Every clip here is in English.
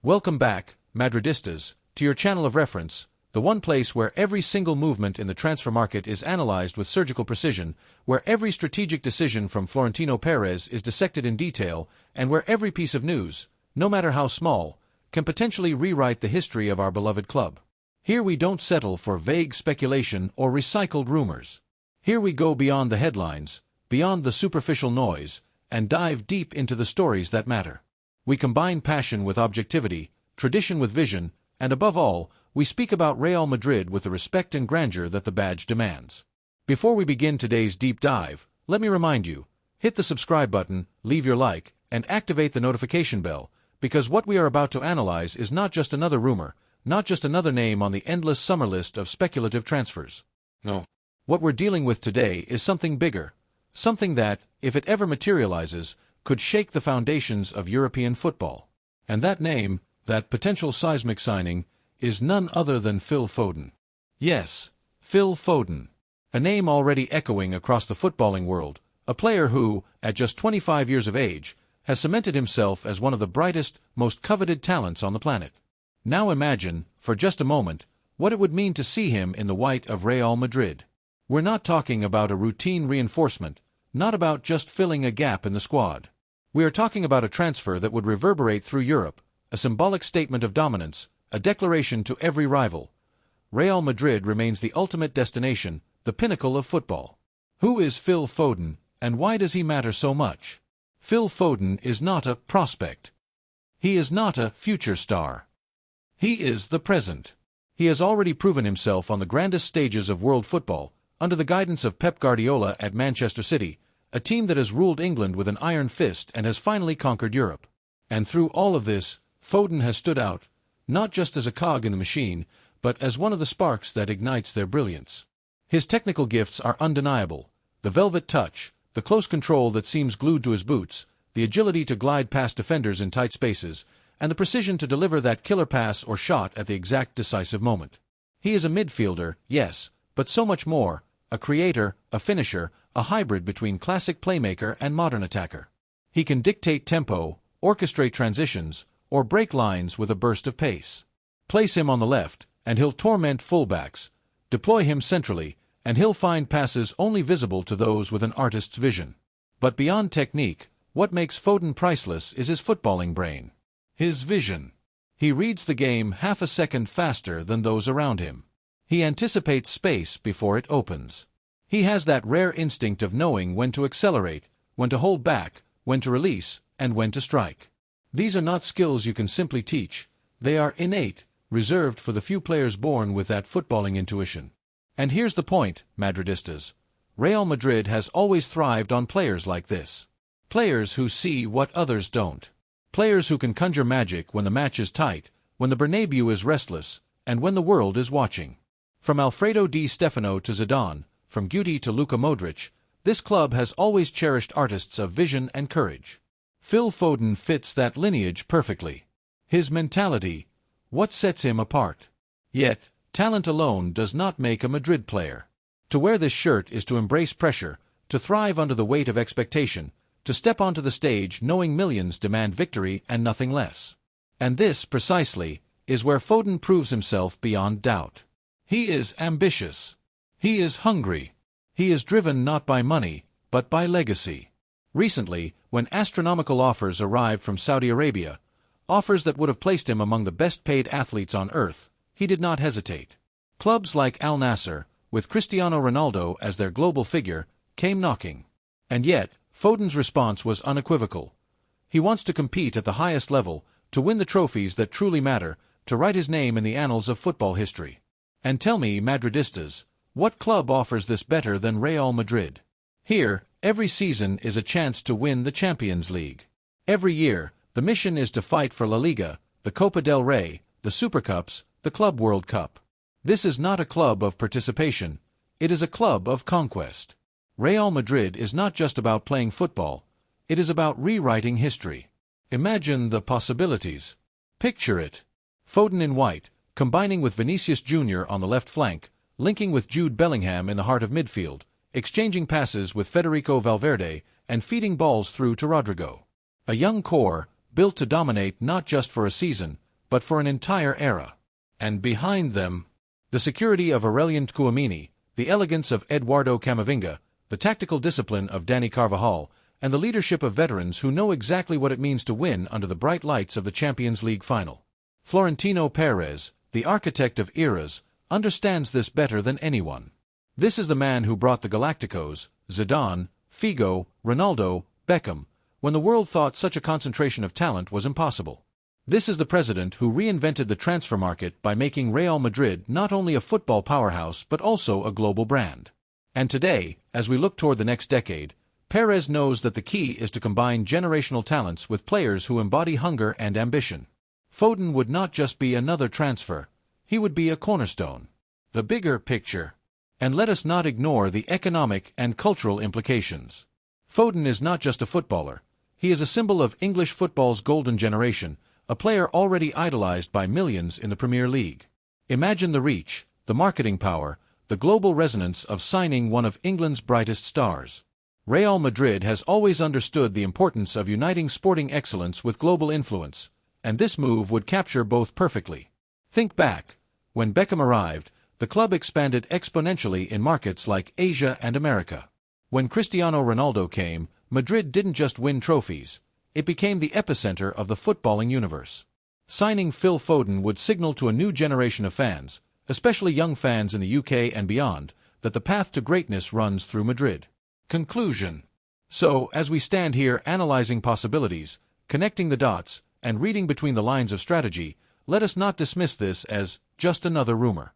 Welcome back, Madridistas, to your channel of reference, the one place where every single movement in the transfer market is analyzed with surgical precision, where every strategic decision from Florentino Perez is dissected in detail, and where every piece of news, no matter how small, can potentially rewrite the history of our beloved club. Here we don't settle for vague speculation or recycled rumors. Here we go beyond the headlines, beyond the superficial noise, and dive deep into the stories that matter. We combine passion with objectivity, tradition with vision, and above all, we speak about Real Madrid with the respect and grandeur that the badge demands. Before we begin today's deep dive, let me remind you, hit the subscribe button, leave your like, and activate the notification bell, because what we are about to analyze is not just another rumor, not just another name on the endless summer list of speculative transfers. No. What we're dealing with today is something bigger, something that, if it ever materializes, could shake the foundations of European football. And that name, that potential seismic signing, is none other than Phil Foden. Yes, Phil Foden. A name already echoing across the footballing world, a player who, at just 25 years of age, has cemented himself as one of the brightest, most coveted talents on the planet. Now imagine, for just a moment, what it would mean to see him in the white of Real Madrid. We're not talking about a routine reinforcement, not about just filling a gap in the squad. We are talking about a transfer that would reverberate through Europe, a symbolic statement of dominance, a declaration to every rival. Real Madrid remains the ultimate destination, the pinnacle of football. Who is Phil Foden, and why does he matter so much? Phil Foden is not a prospect. He is not a future star. He is the present. He has already proven himself on the grandest stages of world football, under the guidance of Pep Guardiola at Manchester City, a team that has ruled England with an iron fist and has finally conquered Europe. And through all of this, Foden has stood out, not just as a cog in the machine, but as one of the sparks that ignites their brilliance. His technical gifts are undeniable: the velvet touch, the close control that seems glued to his boots, the agility to glide past defenders in tight spaces, and the precision to deliver that killer pass or shot at the exact decisive moment. He is a midfielder, yes, but so much more: a creator, a finisher, a hybrid between classic playmaker and modern attacker. He can dictate tempo, orchestrate transitions, or break lines with a burst of pace. Place him on the left, and he'll torment fullbacks. Deploy him centrally, and he'll find passes only visible to those with an artist's vision. But beyond technique, what makes Foden priceless is his footballing brain. His vision. He reads the game half a second faster than those around him. He anticipates space before it opens. He has that rare instinct of knowing when to accelerate, when to hold back, when to release, and when to strike. These are not skills you can simply teach. They are innate, reserved for the few players born with that footballing intuition. And here's the point, Madridistas. Real Madrid has always thrived on players like this. Players who see what others don't. Players who can conjure magic when the match is tight, when the Bernabeu is restless, and when the world is watching. From Alfredo Di Stefano to Zidane, from Guti to Luka Modric, this club has always cherished artists of vision and courage. Phil Foden fits that lineage perfectly. His mentality, what sets him apart? Yet, talent alone does not make a Madrid player. To wear this shirt is to embrace pressure, to thrive under the weight of expectation, to step onto the stage knowing millions demand victory and nothing less. And this, precisely, is where Foden proves himself beyond doubt. He is ambitious. He is hungry. He is driven not by money, but by legacy. Recently, when astronomical offers arrived from Saudi Arabia, offers that would have placed him among the best-paid athletes on earth, he did not hesitate. Clubs like Al Nassr, with Cristiano Ronaldo as their global figure, came knocking. And yet, Foden's response was unequivocal. He wants to compete at the highest level, to win the trophies that truly matter, to write his name in the annals of football history. And tell me, Madridistas, what club offers this better than Real Madrid? Here, every season is a chance to win the Champions League. Every year, the mission is to fight for La Liga, the Copa del Rey, the Super Cups, the Club World Cup. This is not a club of participation, it is a club of conquest. Real Madrid is not just about playing football, it is about rewriting history. Imagine the possibilities. Picture it. Foden in white, combining with Vinicius Jr. on the left flank, linking with Jude Bellingham in the heart of midfield, exchanging passes with Federico Valverde, and feeding balls through to Rodrigo. A young core, built to dominate not just for a season, but for an entire era. And behind them, the security of Aurelien Tchouameni, the elegance of Eduardo Camavinga, the tactical discipline of Dani Carvajal, and the leadership of veterans who know exactly what it means to win under the bright lights of the Champions League final. Florentino Perez, the architect of eras, understands this better than anyone. This is the man who brought the Galacticos, Zidane, Figo, Ronaldo, Beckham, when the world thought such a concentration of talent was impossible. This is the president who reinvented the transfer market by making Real Madrid not only a football powerhouse but also a global brand. And today, as we look toward the next decade, Perez knows that the key is to combine generational talents with players who embody hunger and ambition. Foden would not just be another transfer, he would be a cornerstone. The bigger picture. And let us not ignore the economic and cultural implications. Foden is not just a footballer, he is a symbol of English football's golden generation, a player already idolized by millions in the Premier League. Imagine the reach, the marketing power, the global resonance of signing one of England's brightest stars. Real Madrid has always understood the importance of uniting sporting excellence with global influence, and this move would capture both perfectly. Think back. When Beckham arrived, the club expanded exponentially in markets like Asia and America. When Cristiano Ronaldo came, Madrid didn't just win trophies, it became the epicenter of the footballing universe. Signing Phil Foden would signal to a new generation of fans, especially young fans in the UK and beyond, that the path to greatness runs through Madrid. Conclusion. So, as we stand here analyzing possibilities, connecting the dots, and reading between the lines of strategy, let us not dismiss this as just another rumor.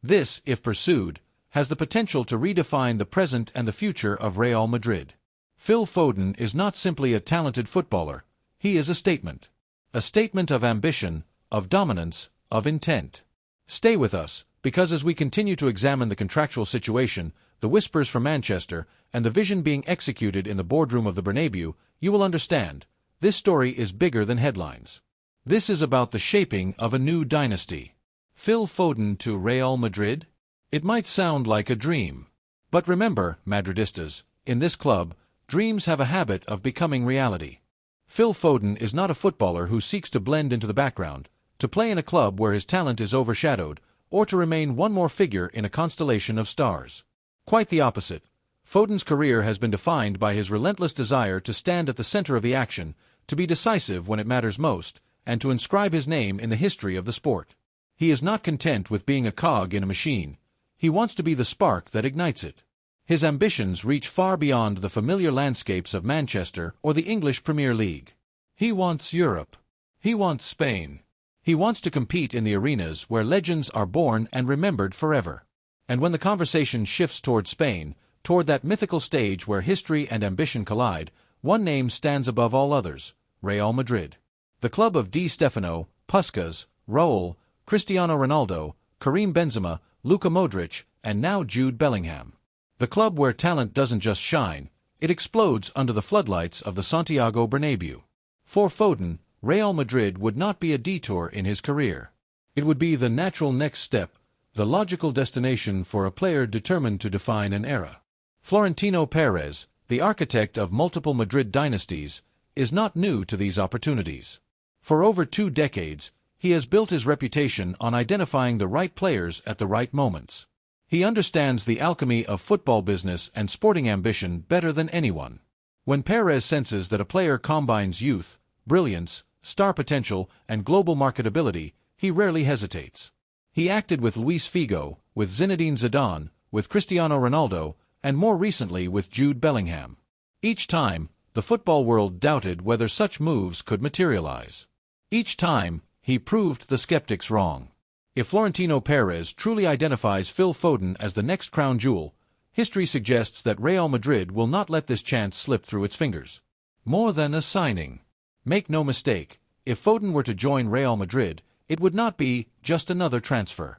This, if pursued, has the potential to redefine the present and the future of Real Madrid. Phil Foden is not simply a talented footballer, he is a statement. A statement of ambition, of dominance, of intent. Stay with us, because as we continue to examine the contractual situation, the whispers from Manchester, and the vision being executed in the boardroom of the Bernabeu, you will understand, this story is bigger than headlines. This is about the shaping of a new dynasty. Phil Foden to Real Madrid? It might sound like a dream. But remember, Madridistas, in this club, dreams have a habit of becoming reality. Phil Foden is not a footballer who seeks to blend into the background, to play in a club where his talent is overshadowed, or to remain one more figure in a constellation of stars. Quite the opposite. Foden's career has been defined by his relentless desire to stand at the center of the action, to be decisive when it matters most, and to inscribe his name in the history of the sport. He is not content with being a cog in a machine. He wants to be the spark that ignites it. His ambitions reach far beyond the familiar landscapes of Manchester or the English Premier League. He wants Europe. He wants Spain. He wants to compete in the arenas where legends are born and remembered forever. And when the conversation shifts toward Spain, toward that mythical stage where history and ambition collide, one name stands above all others: Real Madrid. The club of Di Stefano, Puskas, Raul, Cristiano Ronaldo, Karim Benzema, Luka Modric, and now Jude Bellingham. The club where talent doesn't just shine, it explodes under the floodlights of the Santiago Bernabeu. For Foden, Real Madrid would not be a detour in his career. It would be the natural next step, the logical destination for a player determined to define an era. Florentino Perez, the architect of multiple Madrid dynasties, is not new to these opportunities. For over 2 decades, he has built his reputation on identifying the right players at the right moments. He understands the alchemy of football business and sporting ambition better than anyone. When Perez senses that a player combines youth, brilliance, star potential, and global marketability, he rarely hesitates. He acted with Luis Figo, with Zinedine Zidane, with Cristiano Ronaldo, and more recently with Jude Bellingham. Each time, the football world doubted whether such moves could materialize. Each time, he proved the skeptics wrong. If Florentino Perez truly identifies Phil Foden as the next crown jewel, history suggests that Real Madrid will not let this chance slip through its fingers. More than a signing. Make no mistake, if Foden were to join Real Madrid, it would not be just another transfer.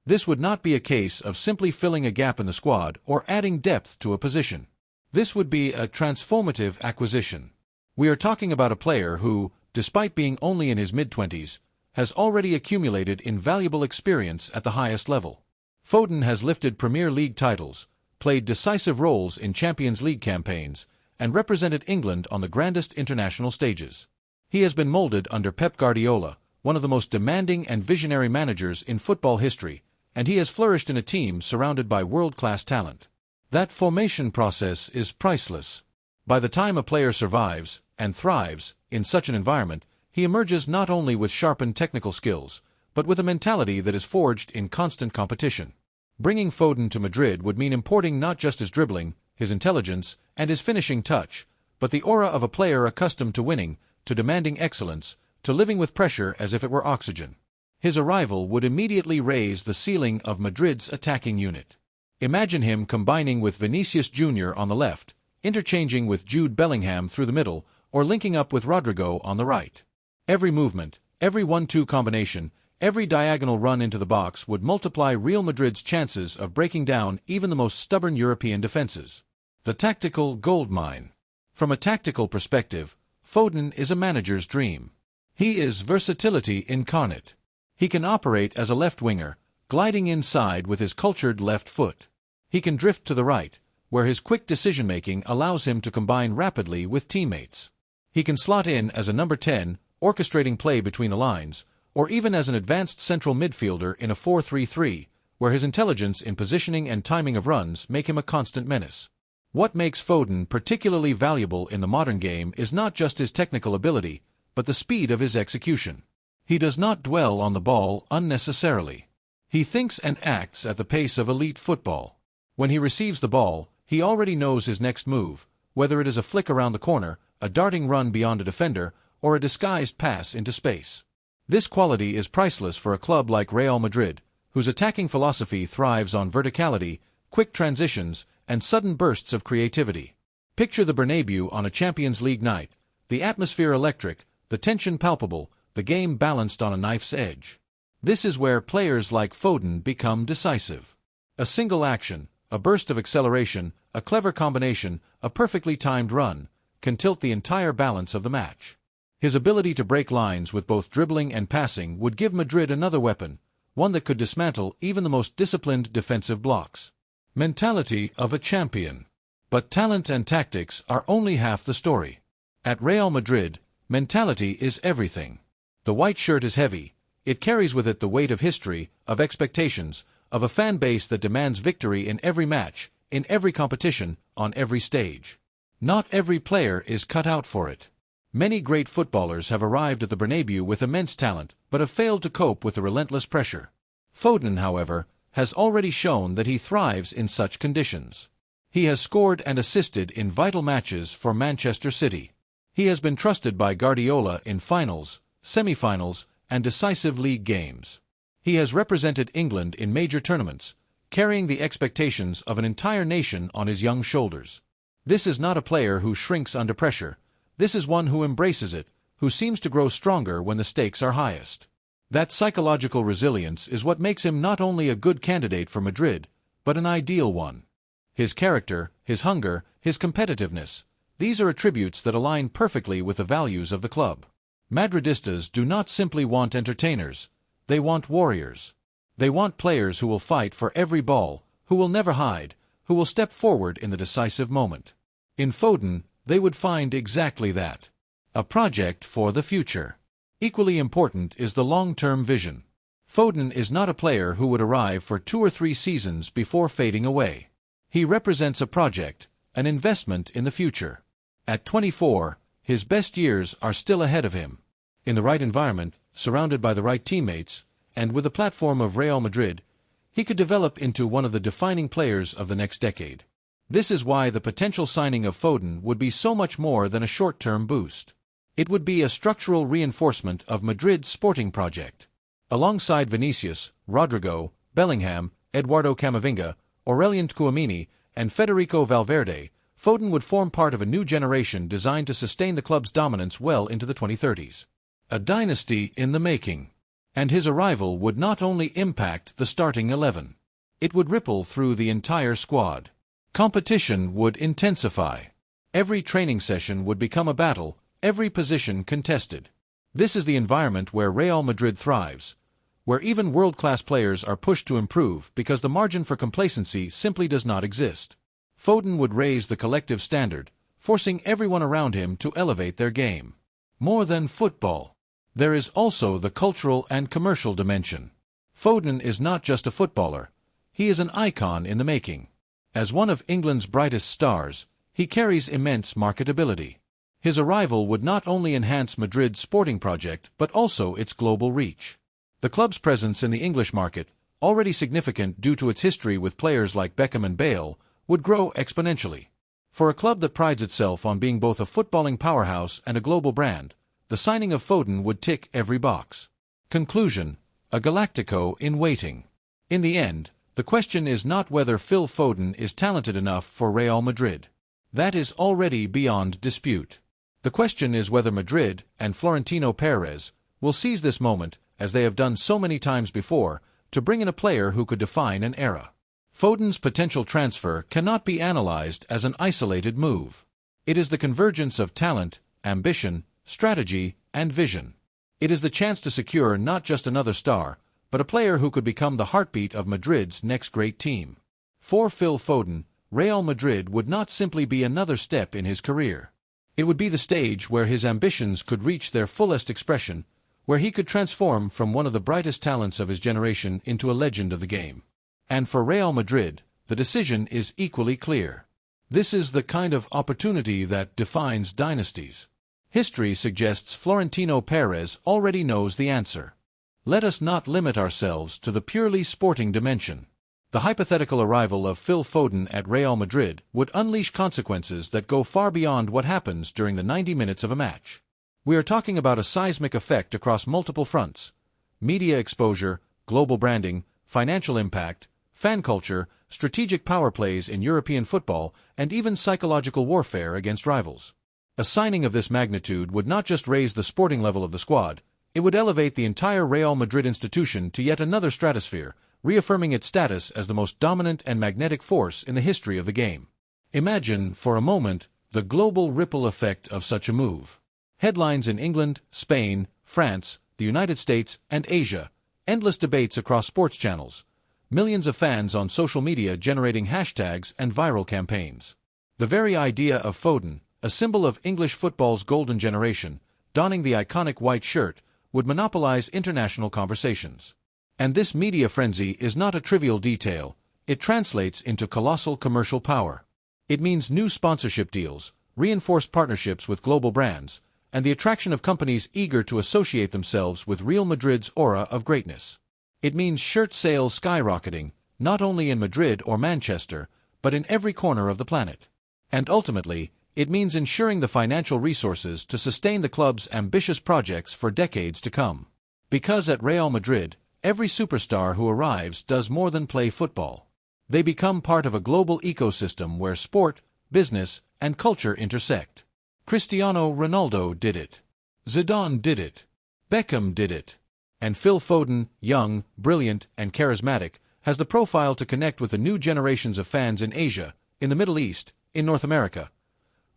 This would not be a case of simply filling a gap in the squad or adding depth to a position. This would be a transformative acquisition. We are talking about a player who, despite being only in his mid-20s, has already accumulated invaluable experience at the highest level. Foden has lifted Premier League titles, played decisive roles in Champions League campaigns, and represented England on the grandest international stages. He has been molded under Pep Guardiola, one of the most demanding and visionary managers in football history, and he has flourished in a team surrounded by world-class talent. That formation process is priceless. By the time a player survives and thrives in such an environment, he emerges not only with sharpened technical skills, but with a mentality that is forged in constant competition. Bringing Foden to Madrid would mean importing not just his dribbling, his intelligence, and his finishing touch, but the aura of a player accustomed to winning, to demanding excellence, to living with pressure as if it were oxygen. His arrival would immediately raise the ceiling of Madrid's attacking unit. Imagine him combining with Vinicius Jr. on the left, interchanging with Jude Bellingham through the middle, or linking up with Rodrigo on the right. Every movement, every 1-2 combination, every diagonal run into the box would multiply Real Madrid's chances of breaking down even the most stubborn European defenses. The tactical goldmine. From a tactical perspective, Foden is a manager's dream. He is versatility incarnate. He can operate as a left winger, gliding inside with his cultured left foot. He can drift to the right, where his quick decision-making allows him to combine rapidly with teammates. He can slot in as a number 10, orchestrating play between the lines, or even as an advanced central midfielder in a 4-3-3, where his intelligence in positioning and timing of runs make him a constant menace. What makes Foden particularly valuable in the modern game is not just his technical ability, but the speed of his execution. He does not dwell on the ball unnecessarily. He thinks and acts at the pace of elite football. When he receives the ball, he already knows his next move, whether it is a flick around the corner, a darting run beyond a defender, or a disguised pass into space. This quality is priceless for a club like Real Madrid, whose attacking philosophy thrives on verticality, quick transitions, and sudden bursts of creativity. Picture the Bernabeu on a Champions League night, the atmosphere electric, the tension palpable, the game balanced on a knife's edge. This is where players like Foden become decisive. A single action, a burst of acceleration, a clever combination, a perfectly timed run, can tilt the entire balance of the match. His ability to break lines with both dribbling and passing would give Madrid another weapon, one that could dismantle even the most disciplined defensive blocks. Mentality of a champion. But talent and tactics are only half the story. At Real Madrid, mentality is everything. The white shirt is heavy. It carries with it the weight of history, of expectations, of a fan base that demands victory in every match, in every competition, on every stage. Not every player is cut out for it. Many great footballers have arrived at the Bernabeu with immense talent, but have failed to cope with the relentless pressure. Foden, however, has already shown that he thrives in such conditions. He has scored and assisted in vital matches for Manchester City. He has been trusted by Guardiola in finals, semi-finals, and decisive league games. He has represented England in major tournaments, carrying the expectations of an entire nation on his young shoulders. This is not a player who shrinks under pressure. This is one who embraces it, who seems to grow stronger when the stakes are highest. That psychological resilience is what makes him not only a good candidate for Madrid, but an ideal one. His character, his hunger, his competitiveness, these are attributes that align perfectly with the values of the club. Madridistas do not simply want entertainers, they want warriors. They want players who will fight for every ball, who will never hide, who will step forward in the decisive moment. In Foden, they would find exactly that. A project for the future. Equally important is the long-term vision. Foden is not a player who would arrive for 2 or 3 seasons before fading away. He represents a project, an investment in the future. At 24, his best years are still ahead of him. In the right environment, surrounded by the right teammates, and with the platform of Real Madrid, he could develop into one of the defining players of the next decade. This is why the potential signing of Foden would be so much more than a short-term boost. It would be a structural reinforcement of Madrid's sporting project. Alongside Vinicius, Rodrigo, Bellingham, Eduardo Camavinga, Aurelien Tchouaméni, and Federico Valverde, Foden would form part of a new generation designed to sustain the club's dominance well into the 2030s. A dynasty in the making. And his arrival would not only impact the starting 11. It would ripple through the entire squad. Competition would intensify. Every training session would become a battle, every position contested. This is the environment where Real Madrid thrives, where even world-class players are pushed to improve because the margin for complacency simply does not exist. Foden would raise the collective standard, forcing everyone around him to elevate their game. More than football. There is also the cultural and commercial dimension. Foden is not just a footballer, he is an icon in the making. As one of England's brightest stars, he carries immense marketability. His arrival would not only enhance Madrid's sporting project but also its global reach. The club's presence in the English market, already significant due to its history with players like Beckham and Bale, would grow exponentially. For a club that prides itself on being both a footballing powerhouse and a global brand, the signing of Foden would tick every box. Conclusion: a Galactico in waiting. In the end, the question is not whether Phil Foden is talented enough for Real Madrid. That is already beyond dispute. The question is whether Madrid and Florentino Perez will seize this moment, as they have done so many times before, to bring in a player who could define an era. Foden's potential transfer cannot be analyzed as an isolated move. It is the convergence of talent, ambition, strategy, and vision. It is the chance to secure not just another star, but a player who could become the heartbeat of Madrid's next great team. For Phil Foden, Real Madrid would not simply be another step in his career. It would be the stage where his ambitions could reach their fullest expression, where he could transform from one of the brightest talents of his generation into a legend of the game. And for Real Madrid, the decision is equally clear. This is the kind of opportunity that defines dynasties. History suggests Florentino Perez already knows the answer. Let us not limit ourselves to the purely sporting dimension. The hypothetical arrival of Phil Foden at Real Madrid would unleash consequences that go far beyond what happens during the 90 minutes of a match. We are talking about a seismic effect across multiple fronts: media exposure, global branding, financial impact, fan culture, strategic power plays in European football, and even psychological warfare against rivals. A signing of this magnitude would not just raise the sporting level of the squad, it would elevate the entire Real Madrid institution to yet another stratosphere, reaffirming its status as the most dominant and magnetic force in the history of the game. Imagine, for a moment, the global ripple effect of such a move. Headlines in England, Spain, France, the United States, and Asia, endless debates across sports channels, millions of fans on social media generating hashtags and viral campaigns. The very idea of Foden, a symbol of English football's golden generation, donning the iconic white shirt, would monopolize international conversations. And this media frenzy is not a trivial detail, it translates into colossal commercial power. It means new sponsorship deals, reinforced partnerships with global brands, and the attraction of companies eager to associate themselves with Real Madrid's aura of greatness. It means shirt sales skyrocketing, not only in Madrid or Manchester, but in every corner of the planet. And ultimately, it means ensuring the financial resources to sustain the club's ambitious projects for decades to come. Because at Real Madrid, every superstar who arrives does more than play football. They become part of a global ecosystem where sport, business, and culture intersect. Cristiano Ronaldo did it. Zidane did it. Beckham did it. And Phil Foden, young, brilliant, and charismatic, has the profile to connect with the new generations of fans in Asia, in the Middle East, in North America,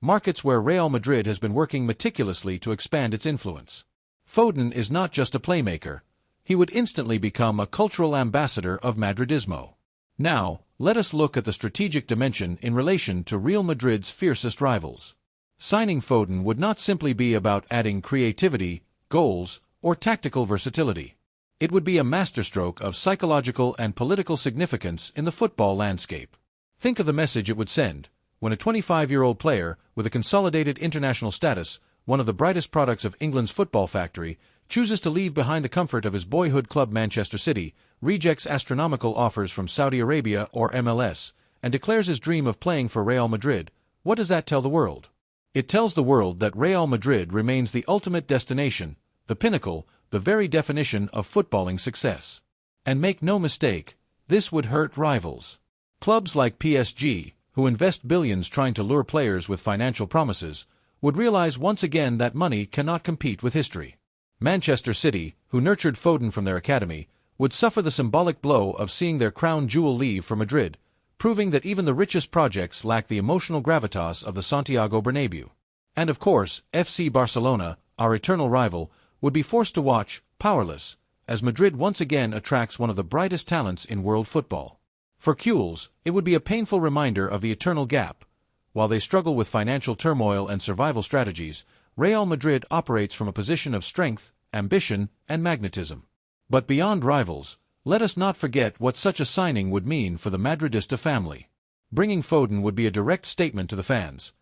markets where Real Madrid has been working meticulously to expand its influence. Foden is not just a playmaker. He would instantly become a cultural ambassador of Madridismo. Now, let us look at the strategic dimension in relation to Real Madrid's fiercest rivals. Signing Foden would not simply be about adding creativity, goals, or tactical versatility. It would be a masterstroke of psychological and political significance in the football landscape. Think of the message it would send when a 25-year-old player with a consolidated international status, one of the brightest products of England's football factory, chooses to leave behind the comfort of his boyhood club Manchester City, rejects astronomical offers from Saudi Arabia or MLS, and declares his dream of playing for Real Madrid. What does that tell the world? It tells the world that Real Madrid remains the ultimate destination, the pinnacle, the very definition of footballing success. And make no mistake, this would hurt rivals. Clubs like PSG, who invest billions trying to lure players with financial promises, would realize once again that money cannot compete with history. Manchester City, who nurtured Foden from their academy, would suffer the symbolic blow of seeing their crown jewel leave for Madrid, proving that even the richest projects lack the emotional gravitas of the Santiago Bernabéu. And of course, FC Barcelona, our eternal rival, would be forced to watch, powerless, as Madrid once again attracts one of the brightest talents in world football. For Queues, it would be a painful reminder of the eternal gap. While they struggle with financial turmoil and survival strategies, Real Madrid operates from a position of strength ambition, and magnetism. But beyond rivals, let us not forget what such a signing would mean for the Madridista family. Bringing Foden would be a direct statement to the fans.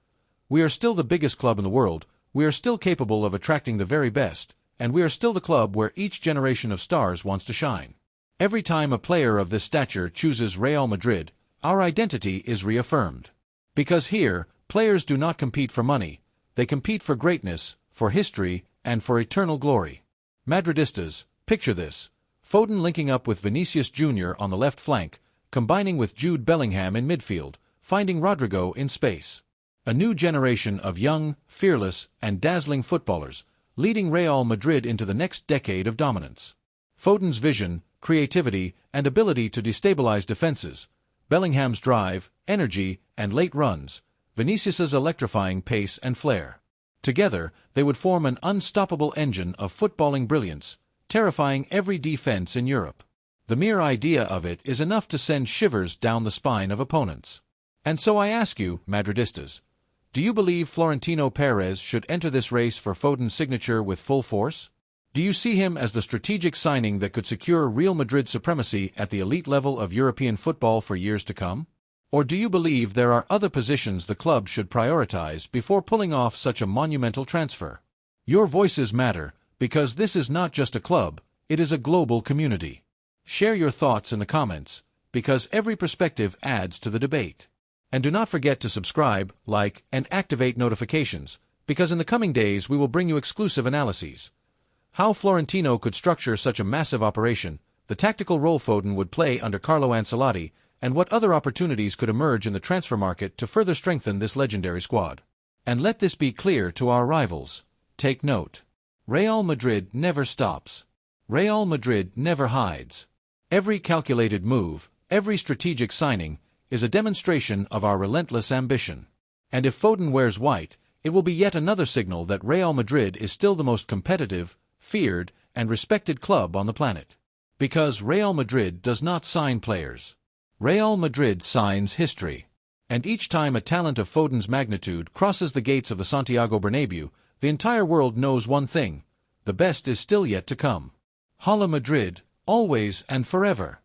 We are still the biggest club in the world, we are still capable of attracting the very best, and we are still the club where each generation of stars wants to shine. Every time a player of this stature chooses Real Madrid, our identity is reaffirmed. Because here, players do not compete for money, they compete for greatness, for history, and for eternal glory. Madridistas, picture this: Foden linking up with Vinicius Jr. on the left flank, combining with Jude Bellingham in midfield, finding Rodrigo in space. A new generation of young, fearless, and dazzling footballers, leading Real Madrid into the next decade of dominance. Foden's vision, creativity, and ability to destabilize defenses, Bellingham's drive, energy, and late runs, Vinicius's electrifying pace and flair. Together, they would form an unstoppable engine of footballing brilliance, terrifying every defense in Europe. The mere idea of it is enough to send shivers down the spine of opponents. And so I ask you, Madridistas, do you believe Florentino Perez should enter this race for Foden's signature with full force? Do you see him as the strategic signing that could secure Real Madrid's supremacy at the elite level of European football for years to come? Or do you believe there are other positions the club should prioritize before pulling off such a monumental transfer? Your voices matter, because this is not just a club, it is a global community. Share your thoughts in the comments, because every perspective adds to the debate. And do not forget to subscribe, like, and activate notifications, because in the coming days we will bring you exclusive analyses. How Florentino could structure such a massive operation, the tactical role Foden would play under Carlo Ancelotti, and what other opportunities could emerge in the transfer market to further strengthen this legendary squad. And let this be clear to our rivals. Take note. Real Madrid never stops. Real Madrid never hides. Every calculated move, every strategic signing, is a demonstration of our relentless ambition. And if Foden wears white, it will be yet another signal that Real Madrid is still the most competitive, feared, and respected club on the planet. Because Real Madrid does not sign players. Real Madrid signs history. And each time a talent of Foden's magnitude crosses the gates of the Santiago Bernabéu, the entire world knows one thing: the best is still yet to come. HALA Madrid, always and forever.